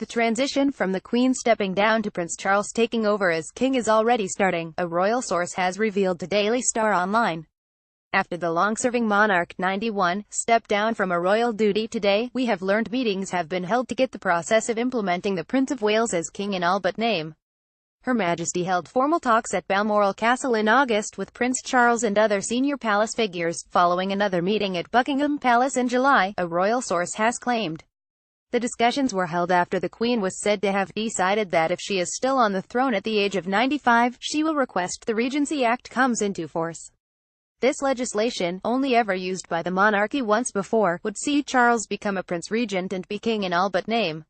The transition from the Queen stepping down to Prince Charles taking over as King is already starting, a royal source has revealed to Daily Star Online. After the long-serving monarch, 91, stepped down from a royal duty today, we have learned meetings have been held to get the process of implementing the Prince of Wales as King in all but name. Her Majesty held formal talks at Balmoral Castle in August with Prince Charles and other senior palace figures, following another meeting at Buckingham Palace in July, a royal source has claimed. The discussions were held after the Queen was said to have decided that if she is still on the throne at the age of 95, she will request the Regency Act comes into force. This legislation, only ever used by the monarchy once before, would see Charles become a Prince Regent and be King in all but name.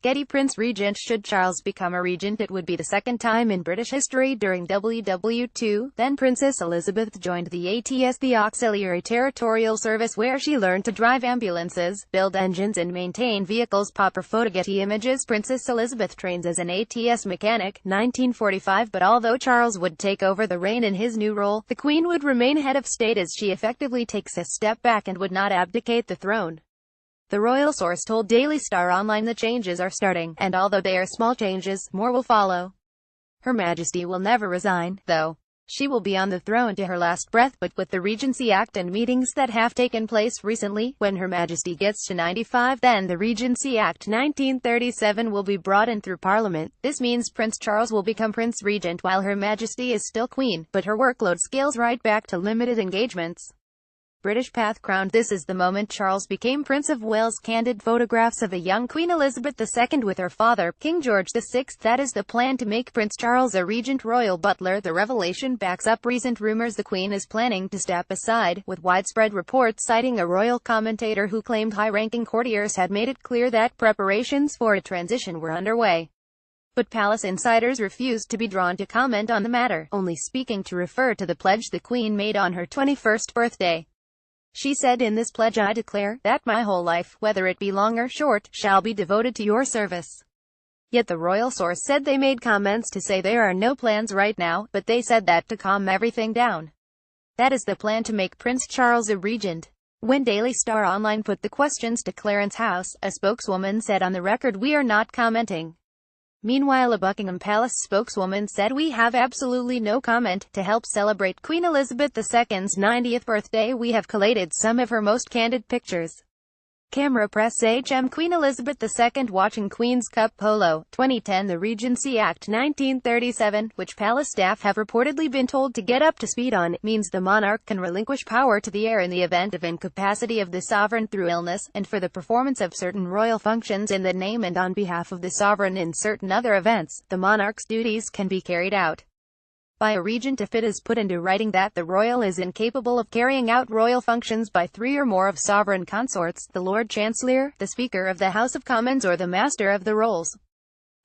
Getty Prince Regent. Should Charles become a regent, it would be the second time in British history. During WW2, then Princess Elizabeth joined the ATS, the Auxiliary Territorial Service, where she learned to drive ambulances, build engines and maintain vehicles. Proper photo. Getty Images. Princess Elizabeth trains as an ATS mechanic, 1945. But although Charles would take over the reign in his new role, the Queen would remain head of state as she effectively takes a step back and would not abdicate the throne. The royal source told Daily Star Online the changes are starting, and although they are small changes, more will follow. Her Majesty will never resign, though. She will be on the throne to her last breath, but with the Regency Act and meetings that have taken place recently, when Her Majesty gets to 95, then the Regency Act 1937 will be brought in through Parliament. This means Prince Charles will become Prince Regent while Her Majesty is still Queen, but her workload scales right back to limited engagements. British Path crowned. This is the moment Charles became Prince of Wales. Candid photographs of a young Queen Elizabeth II with her father, King George VI. That is the plan to make Prince Charles a regent. Royal butler. The revelation backs up recent rumors the Queen is planning to step aside, with widespread reports citing a royal commentator who claimed high-ranking courtiers had made it clear that preparations for a transition were underway. But palace insiders refused to be drawn to comment on the matter, only speaking to refer to the pledge the Queen made on her 21st birthday. She said, "In this pledge I declare, that my whole life, whether it be long or short, shall be devoted to your service." Yet the royal source said they made comments to say there are no plans right now, but they said that to calm everything down. That is the plan, to make Prince Charles a regent. When Daily Star Online put the questions to Clarence House, a spokeswoman said on the record, "We are not commenting." Meanwhile, a Buckingham Palace spokeswoman said, "We have absolutely no comment. To help celebrate Queen Elizabeth II's 90th birthday, we have collated some of her most candid pictures." Camera Press. Queen Elizabeth II watching Queen's Cup Polo, 2010. The Regency Act 1937, which palace staff have reportedly been told to get up to speed on, means the monarch can relinquish power to the heir in the event of incapacity of the sovereign through illness, and for the performance of certain royal functions in the name and on behalf of the sovereign in certain other events, the monarch's duties can be carried out by a regent if it is put into writing that the royal is incapable of carrying out royal functions by three or more of sovereign consorts, the Lord Chancellor, the Speaker of the House of Commons or the Master of the Rolls.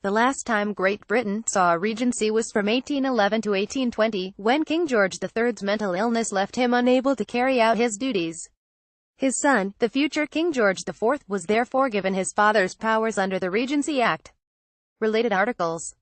The last time Great Britain saw a regency was from 1811 to 1820, when King George III's mental illness left him unable to carry out his duties. His son, the future King George IV, was therefore given his father's powers under the Regency Act. Related articles.